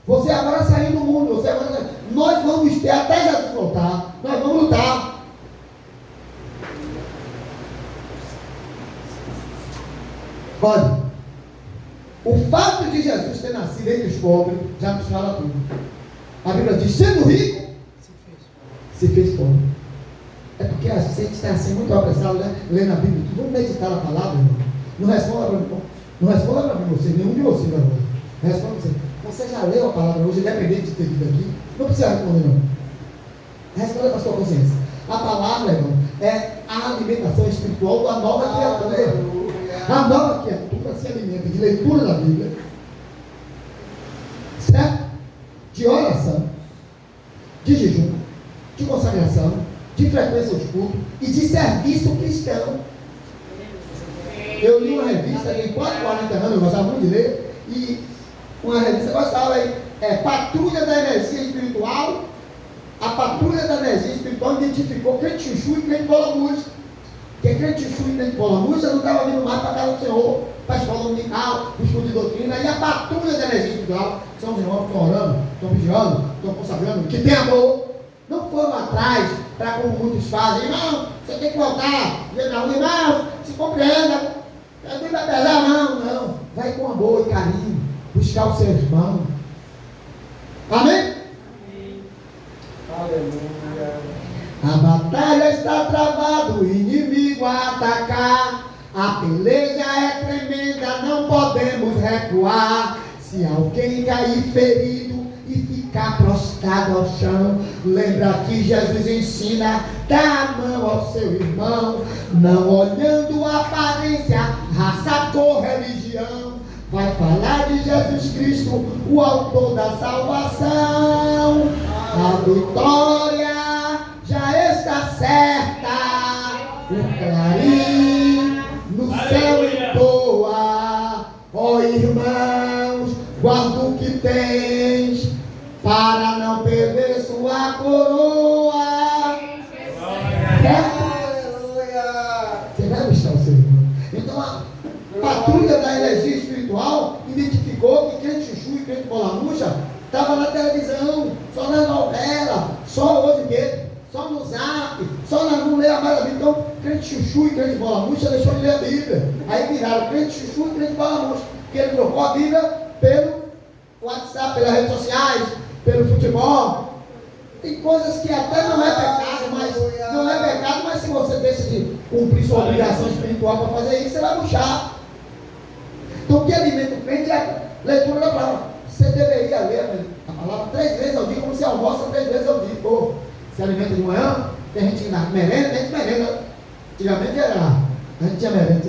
Você agora saiu do mundo, você agora. Nós vamos ter até Jesus voltar. Nós vamos lutar. Olha, o fato de Jesus ter nascido entre os pobres já nos fala tudo. A Bíblia diz: sendo rico, se fez pobre. É porque a gente está assim muito apressado, né? Lendo a Bíblia. Vamos meditar na palavra, irmão. Não responda para mim. Não responda para mim, você, nenhum de vocês agora. Responda você. Você já leu a palavra hoje, independente de ter vindo aqui? Não precisa responder, não. Responda com a sua consciência. A palavra, irmão, é a alimentação espiritual da nova criatura. A nova criatura se alimenta de leitura da Bíblia, certo? De oração, de jejum, de consagração, de frequência aos cultos e de serviço cristão. Eu li uma revista, tem quase 40 anos, eu gostava muito de ler, e uma revista, eu gostava aí, Patrulha da Energia Espiritual. A Patrulha da Energia Espiritual identificou crente chuchu e crente bola murcha. Porque crente chuchu e crente bola murcha não estava vindo mais para a casa do Senhor, para a escola dominical, para o estudo de doutrina. E a Patrulha da Energia Espiritual são os irmãos que estão orando, estão vigiando, estão consagrando, que tem amor. Não foram atrás, para como muitos fazem: irmão, você tem que voltar, irmão, se compreenda, não vai pesar, não, vai com amor e carinho, buscar o seu irmão. Amém? Aleluia. A batalha está travada, o inimigo a atacar, a peleja é tremenda, não podemos recuar. Se alguém cair ferido e ficar prostrado ao chão, lembra que Jesus ensina: dá a mão ao seu irmão, não olhando a aparência, raça, cor, religião. Vai falar de Jesus Cristo, o autor da salvação. A vitória já está certa, o clarim no céu entoa. Ó irmãos, guarda o que tens, para não perder sua coroa. Você vai buscar o seu irmão. Então a Patrulha da Energia Espiritual identificou que crente chuchu e crente bola murcha estava na televisão, só na novela, só hoje mesmo, só no zap, só não ler mais a Bíblia. Então, crente chuchu e crente bola murcha deixou de ler a Bíblia. Aí viraram crente chuchu e crente bola murcha, porque ele trocou a Bíblia pelo WhatsApp, pelas redes sociais, pelo futebol. Tem coisas que até não é pecado, mas se você decidir cumprir sua obrigação espiritual para fazer isso, você vai murchar. Então, o que alimenta o crente é a leitura da palavra. Você deveria ler a palavra 3 vezes ao dia, como se almoça 3 vezes ao dia. Pô, se alimenta de manhã, tem gente que merenda, tem gente que merenda. Antigamente era, a gente tinha merenda,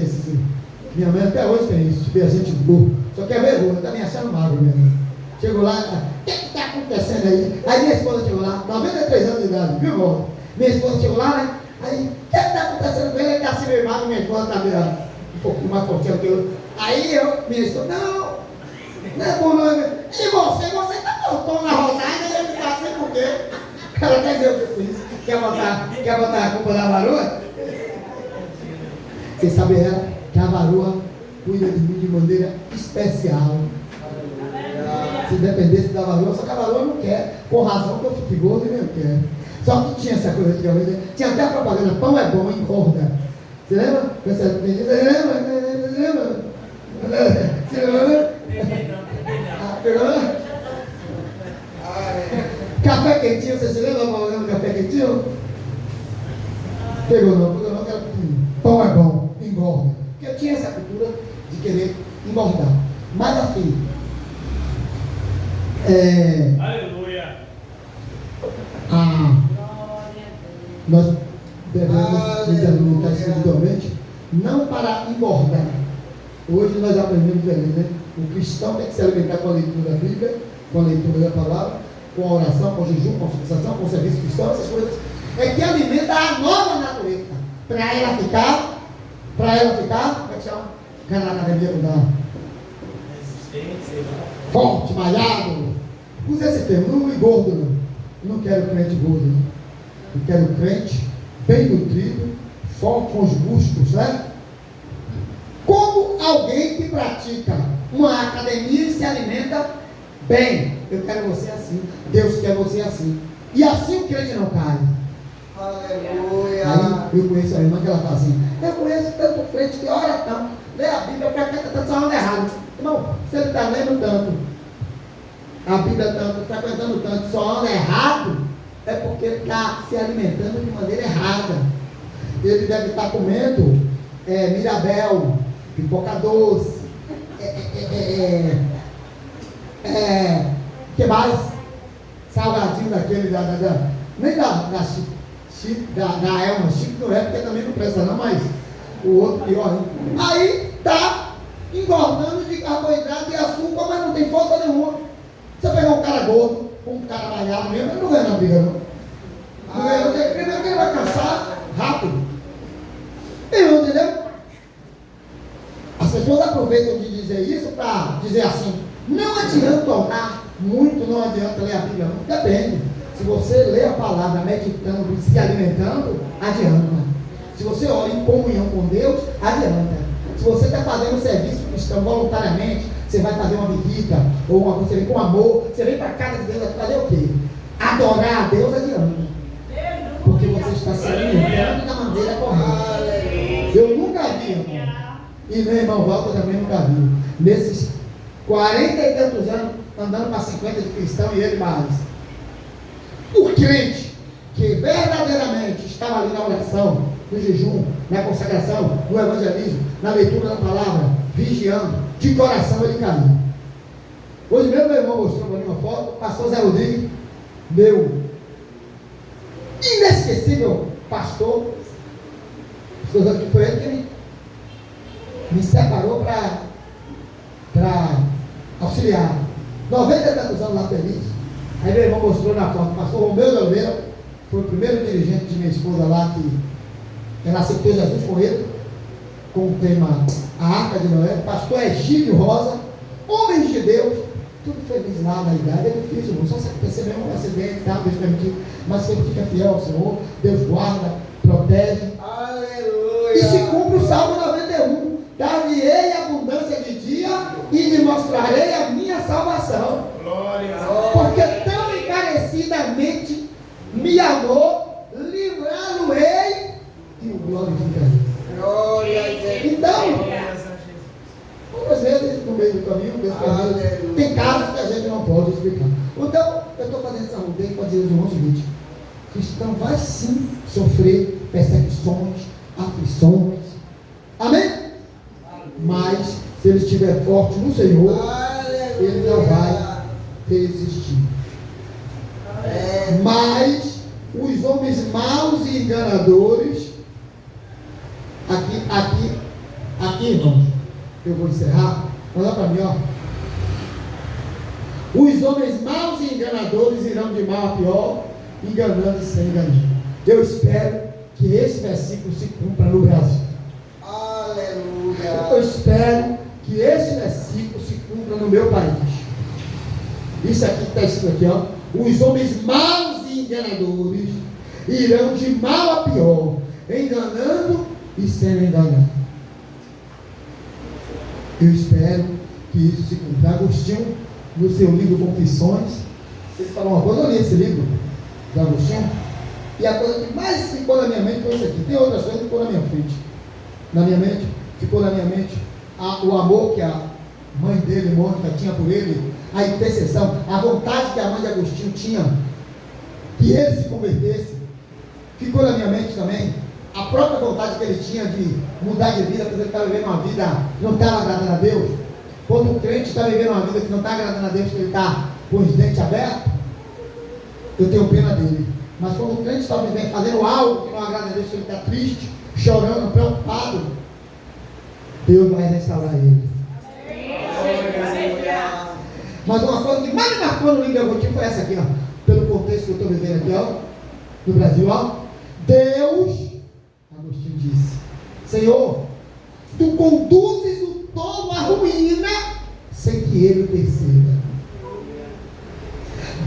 minha mãe até hoje tem isso, vê a gente boa, só que é vergonha, tá me achando magro mesmo. Chegou lá, o que está acontecendo aí? Aí minha esposa chegou lá, 93 anos de idade, viu, amor? Minha esposa chegou lá, né? Aí, o que está acontecendo com ele? Ele está assim meio magro, minha esposa está um pouquinho mais fortinha do que eu. Aí minha esposa, não é bom não. E você está voltando na Rosário, e ele está assim por quê? Ela quer dizer o que eu fiz? Quer botar a culpa na varoa? Vocês sabem que a varoa cuida de mim de maneira especial. Se dependesse da varoa, só que a varoa não quer, com razão que eu fique gordo e nem quero. Só que tinha essa coisa antigamente, tinha até a propaganda, pão é bom, engorda. Você lembra? Você lembra? Você lembra? Pegou? Café quentinho, você se lembra da propaganda do café quentinho? Pegou não, que era pequenininho. Pão é bom, engorda. Porque eu tinha essa cultura de querer engordar. Mas assim, aleluia. Nós devemos nos alimentar espiritualmente, não para engordar. Hoje nós aprendemos diferente, né? O cristão tem que se alimentar com a leitura da Bíblia, com a leitura da palavra, com a oração, com o jejum, com a confessação, com o serviço cristão, essas coisas. É que alimenta a nova natureza. Para ela ficar, como é que chama? Vai na academia não dá. Forte, malhado. Usa esse termo, não engordo não. Eu não quero crente gordo, não. Eu quero crente bem nutrido, forte com os músculos, né? Como alguém que pratica uma academia e se alimenta bem. Eu quero você assim. Deus quer você assim. E assim o crente não cai. Aleluia. Aí eu conheço a irmã que ela fala assim, eu conheço tanto crente que ora tanto, lê a Bíblia, frequenta tanto, só anda errado. Irmão, se ele está lendo tanto, a Bíblia tanto, frequentando tanto, só anda errado, é porque ele está se alimentando de maneira errada. Ele deve estar comendo Mirabel, pipoca doce, que mais? Salgadinho daquele, nem da Elma Chico não é, porque também não presta não, mas o outro pior. Aí tá engordando de carboidrato e açúcar, mas não tem falta nenhuma. Você pegar um cara gordo, um cara malhado mesmo, ele não ganha na briga não. Não ganha, porque primeiro que ele vai cansar rápido. Entendeu? As pessoas aproveitam de dizer isso para dizer assim, não adianta orar muito, não adianta ler a Bíblia não. Depende. Se você lê a palavra meditando e se alimentando, adianta. Se você ora em comunhão com Deus, adianta. Se você está fazendo um serviço cristão voluntariamente, você vai fazer uma visita, ou uma coisa, você vem com amor, você vem para a casa de Deus, vai fazer o quê? Adorar a Deus, adianta. Porque você está se alimentando da maneira correta. Eu nunca vi, irmão. E meu irmão Walter também nunca viu. Nesses 40 e tantos anos, andando para 50 de cristão e ele mais. O crente que verdadeiramente estava ali na oração, no jejum, na consagração, no evangelismo, na leitura da palavra, vigiando, de coração ele caiu. Hoje mesmo meu irmão mostrou para mim uma foto, o pastor Zé Rodrigues, meu inesquecível pastor, que foi ele que me separou para auxiliar. 90 e tantos anos lá feliz. Aí meu irmão mostrou na foto, o pastor Romeu de Oliveira foi o primeiro dirigente de minha esposa lá que ela aceitou Jesus com ele, com o tema A Arca de Noé. O pastor Egídio Rosa, homens de Deus, tudo feliz lá na idade. É difícil, irmão, só se acontecer mesmo um acidente, tá? Deus permitir, mas que ele fica fiel ao Senhor, Deus guarda, protege. Aleluia. E se cumpre o Salmo 91. Dar-lhe-ei abundância de dia e lhe mostrarei a minha salvação. Glória. Porque tão encarecidamente me amou, livrá-lo-ei e o glorificarei. Glória a Deus. Então, muitas vezes no meio do caminho, tem casos que a gente não pode explicar. Então, eu estou fazendo essa rodeiva para dizer aos irmãos o seguinte: o cristão vai sim sofrer perseguições, aflições. Amém? Mas, se ele estiver forte no Senhor, ele não vai resistir. Mas, os homens maus e enganadores, aqui, irmãos, eu vou encerrar, olha para mim, ó. Os homens maus e enganadores irão de mal a pior, enganando e sem enganar. Eu espero que esse versículo se cumpra no Brasil. Aleluia. Eu espero que esse versículo se cumpra no meu país. Isso aqui está escrito aqui, ó. Os homens maus e enganadores irão de mal a pior, enganando e sendo enganados. Eu espero que isso se cumpra. Agostinho, no seu livro Confissões, ele falou uma coisa. Eu li esse livro de Agostinho, e a coisa que mais ficou na minha mente foi isso aqui. Tem outras coisas que ficou na minha frente. Ficou na minha mente o amor que a mãe dele, Mônica, tinha por ele, a intercessão, a vontade que a mãe de Agostinho tinha que ele se convertesse. Ficou na minha mente também a própria vontade que ele tinha de mudar de vida, porque ele estava vivendo uma vida que não estava agradando a Deus. Quando o crente está vivendo uma vida que não está agradando a Deus, que ele está com os dentes abertos, eu tenho pena dele. Mas quando o crente está vivendo, fazendo algo que não agrada a Deus, que ele está triste, chorando, preocupado, Deus vai restaurar ele. Mas uma coisa que mais me marcou no livro de Agostinho foi essa aqui, ó. Pelo contexto que eu estou vivendo aqui, ó, no Brasil, ó. Deus, Agostinho disse: Senhor, tu conduzes o tolo à ruína sem que ele o perceba.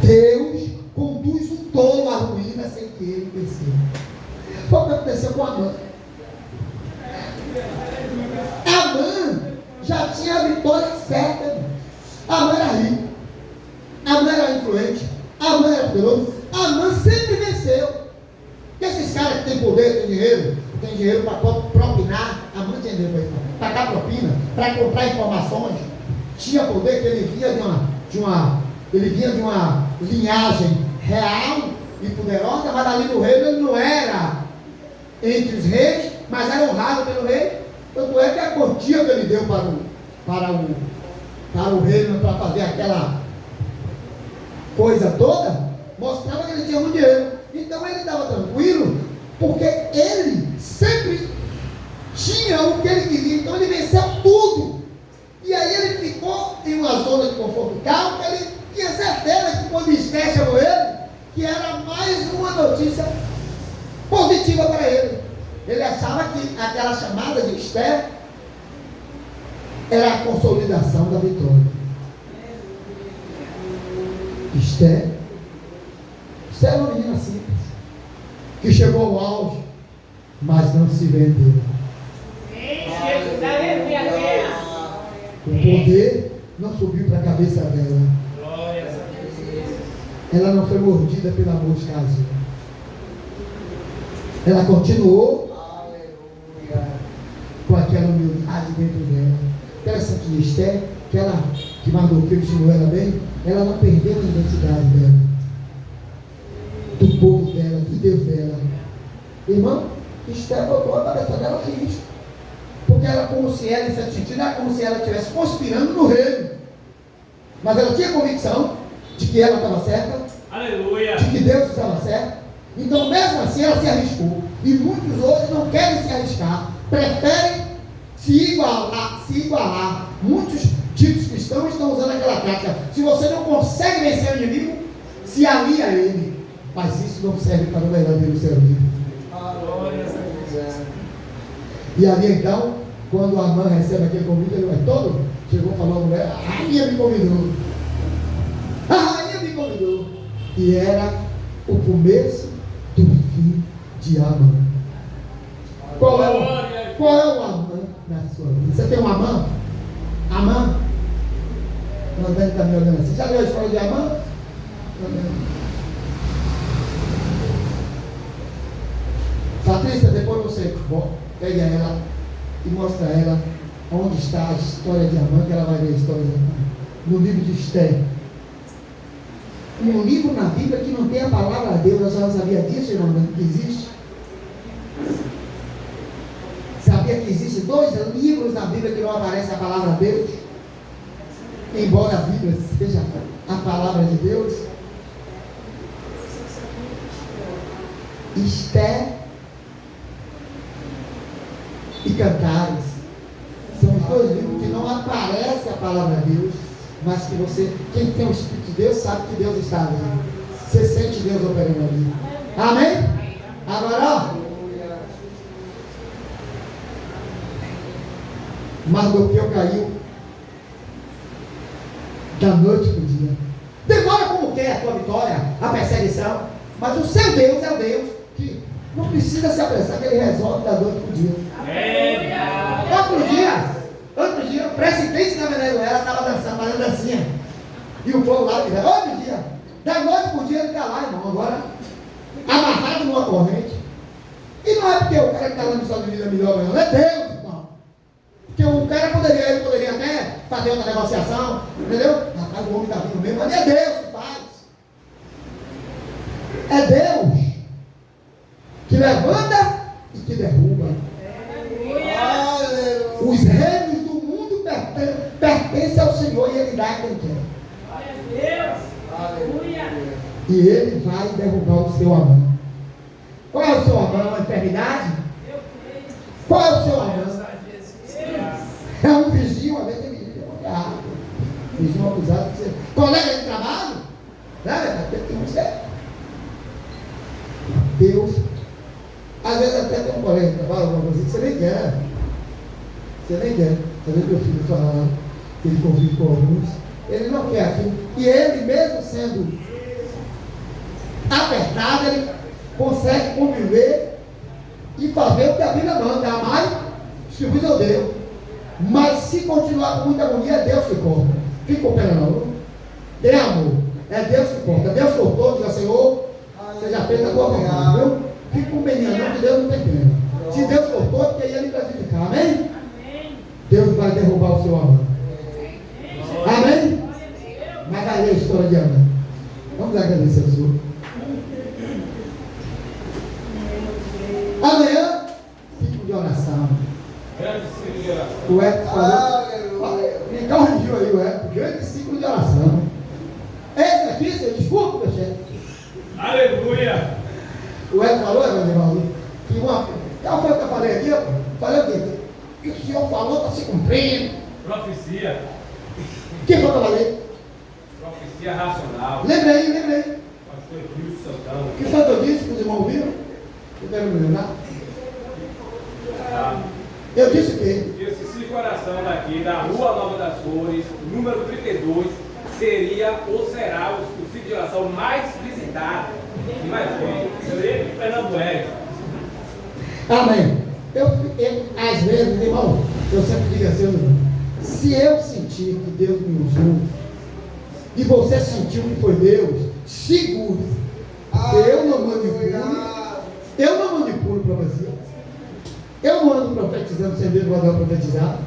Deus conduz o tolo à ruína sem que ele o perceba. Foi o que aconteceu com Amã. Amã já tinha a vitória certa. Amã era rico, Amã era influente, Amã era poderoso, Amã sempre venceu. Esses caras que têm poder, têm dinheiro para propinar, Amã tinha dinheiro para dar propina, para comprar informações, tinha poder, que ele vinha de uma linhagem real e poderosa, mas ali no reino ele não era entre os reis, mas era honrado pelo rei. Tanto é que a quantia que ele deu para o reino, para fazer aquela coisa toda, mostrava que ele tinha muito dinheiro. Então ele estava tranquilo, porque ele sempre tinha o que ele queria. Então ele venceu tudo. E aí ele ficou em uma zona de conforto tal, que ele tinha certeza que quando Esther chamou ele, que era mais uma notícia positiva para ele. Ele achava que aquela chamada de Esther era a consolidação da vitória. Esther era uma menina simples, que chegou ao auge, mas não se vendeu. O poder não subiu para a cabeça dela. Ela não foi mordida pela mosca azul. Ela continuou com aquela humildade dentro dela. Interessante de Esther, que Mardoqueu ensinou ela bem, ela não perdeu a identidade dela, do povo dela, do Deus dela. Irmão, Esther botou a cabeça dela em risco, porque era como se ela, em certo sentido, era como se ela estivesse conspirando no reino, mas ela tinha convicção de que ela estava certa. Aleluia. De que Deus estava certo. Então mesmo assim ela se arriscou, e muitos hoje não querem se arriscar, preferem se igualar. Muitos ditos cristãos estão usando aquela tática: se você não consegue vencer o inimigo, se alia a ele. Mas isso não serve para o verdadeiro serviço. E ali então, quando a Amã recebe aquele convite, ele vai todo, chegou e falou à mulher: a rainha me convidou. A rainha me convidou. E era o começo do fim de Amã. Qual é o Amã na sua vida? Você tem um Amã? Amã? O André está me olhando assim. Já leu a história de Amã? Patrícia, depois você pega ela e mostra a ela onde está a história de Amã, que ela vai ver a história de Amã. No livro de Esther. Um livro na Bíblia que não tem a palavra de Deus. A senhora sabia disso, irmão, que existe? Sabia que existem 2 livros na Bíblia que não aparece a palavra de Deus? Embora a Bíblia seja a palavra de Deus. Esther e Cantares são os dois livros que não aparece a palavra de Deus, mas que você, quem tem o Espírito de Deus, sabe que Deus está ali. Você sente Deus operando ali. Amém? Agora, ó. Mardoqueu caiu da noite para o dia. Demora como quer a sua vitória, a perseguição, mas o seu Deus é o Deus que não precisa se apressar, que ele resolve da noite para o dia. Outro dia, o presidente da Venezuela estava dançando, fazendo dancinha. E o povo lá dizia, outro dia, da noite para o dia ele está lá, irmão, agora, amarrado numa corrente. E não é porque o cara que está lá nos Estados Unidos é melhor, não, é Deus, irmão. Porque o cara ele poderia até fazer outra negociação, entendeu? Rapaz, o homem está vindo mesmo, mas é Deus que faz. É Deus que levanta e que derruba. Os reinos do mundo pertencem ao Senhor e Ele dá a quem quer. E Ele vai derrubar o seu Amã. Qual é o seu Amã? Uma enfermidade? Qual é o seu Amã? É um vizinho, uma vez tem vizinho acusado de ser colega de trabalho, né? Tem que ser. Deus, às vezes até tem um colega de trabalho, alguma coisa que você nem quer. Você nem quer. Às vezes meu filho fala que ele convive com alguns, ele não quer aquilo. E ele, mesmo sendo apertado, ele consegue conviver e fazer o que a Bíblia manda. Amai os que vos odeiam. Mas se continuar com muita agonia, é Deus que corta. Fica com pena não. Tem amor. É Deus que corta. Deus cortou, diga Senhor, seja feita a tua vontade. Viu? Fica com peninha não, que Deus não tem pena. Se Deus cortou, porque ia lhe prejudicar. Amém? Deus vai derrubar o seu amor. Amém? Mas vai ler a história de Ana. Vamos agradecer ao Senhor. Amanhã, ciclo de oração. O Eco falou, me corrigiu aí o Eco, grande ciclo de oração. Esse aqui, seu desculpa, meu chefe. Aleluia! O Eco falou, Evangelho, que uma. Qual foi o que eu falei aqui? Falei o quê? Que o senhor falou está se cumprindo. Profecia. Quem foi que eu falei? Profecia racional. Lembrei. Pastor Gilson Santana. O que foi que eu disse que os irmãos viram? Eu quero me lembrar. Eu disse o quê? Esse ciclo oração daqui, da Rua Nova das Flores, número 32, seria ou será o ciclo de oração mais visitado e mais feito. Seria de Fernando Hérez. Amém. Eu, às vezes, irmão, eu sempre digo assim, irmão, se eu sentir que Deus me usou, e você sentiu que foi Deus, segure. Eu não manipulo para você. Eu não ando profetizando sem Deus mandar profetizar.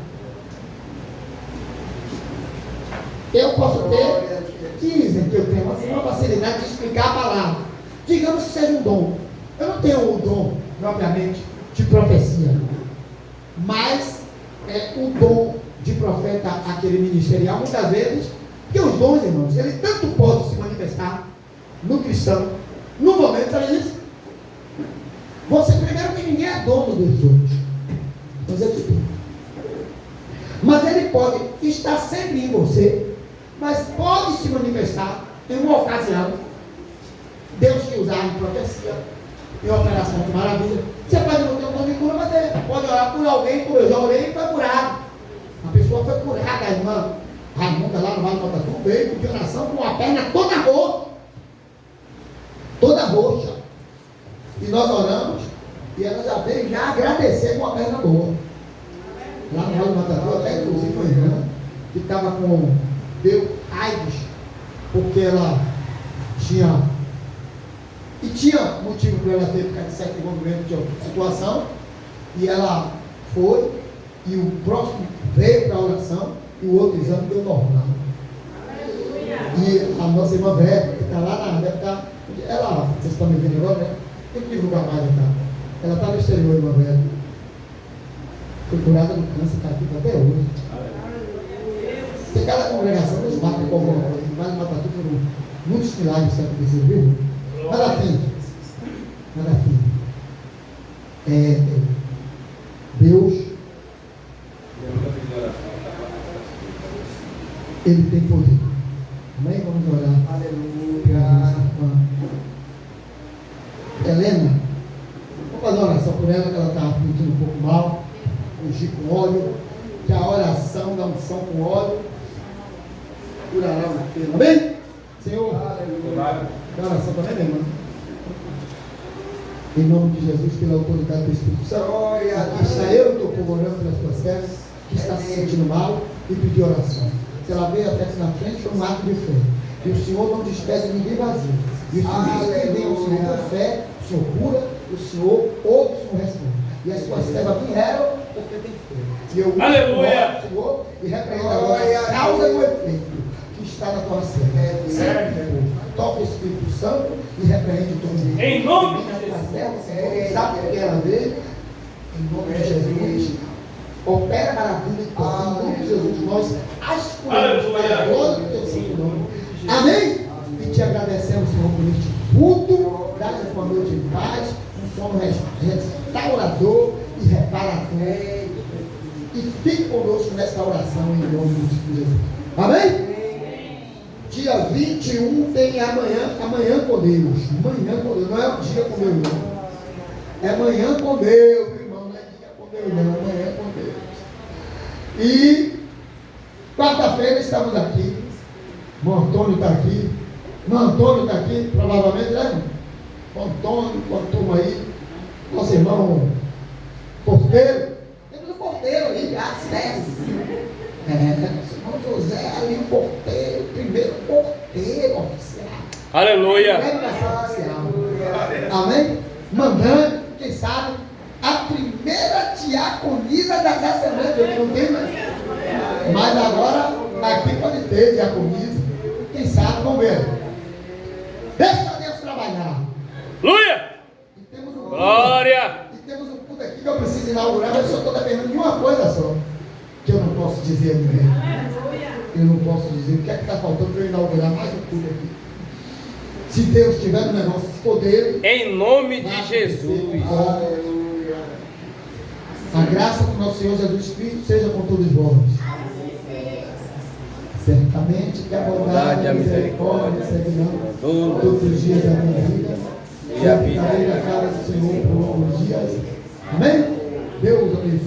Eu posso ter, dizem que eu tenho uma facilidade de explicar a palavra. Digamos que seja um dom. Eu não tenho o dom, propriamente, de profecia. Mas o dom de profeta, aquele ministerial, muitas vezes, porque os dons, irmãos, ele tanto pode se manifestar no cristão, no momento, sabe isso? Você primeiro que ninguém é dono dos outros. Mas é de tudo. Mas ele pode estar sempre em você, mas pode se manifestar em uma ocasião. Deus te usar em profecia, em operação de maravilha. Você pode não ter um dom de cura, mas você pode orar por alguém, como eu já orei e foi curado. A pessoa foi curada, a irmã Raimunda lá no Vale do Matatu, veio de oração com a perna toda roxa. Toda roxa. E nós oramos, e ela já veio já agradecer com a perna boa. Lá no Vale do Matatu, até inclusive uma irmã que estava com, deu AIDS, porque ela tinha, e tinha motivo para ela ter ficado de certo envolvimento de outra situação, e ela foi, e o próximo veio para a oração, e o outro exame deu normal. E a nossa irmã velha, que está lá, deve estar, ela, vocês estão me vendo agora, né? Tem que divulgar mais, tá? Ela está no exterior, irmã velha. Foi curada do câncer, está aqui até hoje. Tem cada congregação nos marca com alguma coisa. Vai no Matatu, foram muitos milagres que aconteceram, viu? Nada fim. Deus, Ele tem poder. Amém? Vamos orar. Aleluia. Helena, vamos fazer uma oração por ela, que ela está sentindo um pouco mal. Ungir com óleo, que a oração da unção com óleo curará o enfermo. Amém? Senhor, aleluia. Que oração também, minha irmã. Em nome de Jesus, pela autoridade do Espírito Santo. Aqui está eu, estou orando pelas suas servas, que está se sentindo mal e pedir oração. Se ela veio até aqui na frente, foi um ato de fé. E o Senhor não despede ninguém vazio. E o Senhor diz que vem ao Senhor com fé, o Senhor cura, o Senhor ouve, o Senhor responde. E as suas servas vieram porque tem fé. E eu aleluia, o Senhor e repreendo agora a causa do efeito que está na tua serva. Certo? Toca o Espírito Santo e repreende todo mundo. Em nome de Jesus. Sabe o que ela vê? Em nome de Jesus. Opera maravilha e toca. Em nome de Jesus, nós as curamos para a glória do teu santo nome. Amém? E te agradecemos, Senhor, por este culto. Dá-nos uma noite de paz, um sono restaurador e reparador. E fique conosco nesta oração em nome de Jesus. Amém? Dia 21 tem amanhã com Deus. Manhã com Deus, não é o dia com Deus, não. É manhã com Deus, irmão, não é dia com Deus, não. Manhã com Deus. E quarta-feira estamos aqui. O Antônio está aqui. O Antônio está aqui, provavelmente, né, irmão? O Antônio, com a turma aí. Nosso irmão porteiro. Temos um porteiro aí, já serve. Nosso irmão José ali, porteiro, primeiro porteiro oficial. Aleluia! Oficial. Amém? Mandando, quem sabe, a primeira diaconisa da Assembleia de Deus. Não tem mais. Mas agora, aqui pode ter diaconisa. Quem sabe, vamos ver. Deixa Deus trabalhar. Aleluia! Glória! E temos um culto aqui que eu preciso inaugurar, mas eu só estou dependendo de uma coisa só. Que eu não posso dizer a ninguém. Eu não posso dizer o que é que está faltando para eu inaugurar mais um culto aqui. Se Deus tiver no negócio, se for dele, em nome de Jesus. A graça do nosso Senhor Jesus Cristo seja com todos vós. Certamente que a bondade e a misericórdia seguirão todos os dias da minha vida. E habitarei na casa do Senhor por longos dias. Amém? Deus abençoe.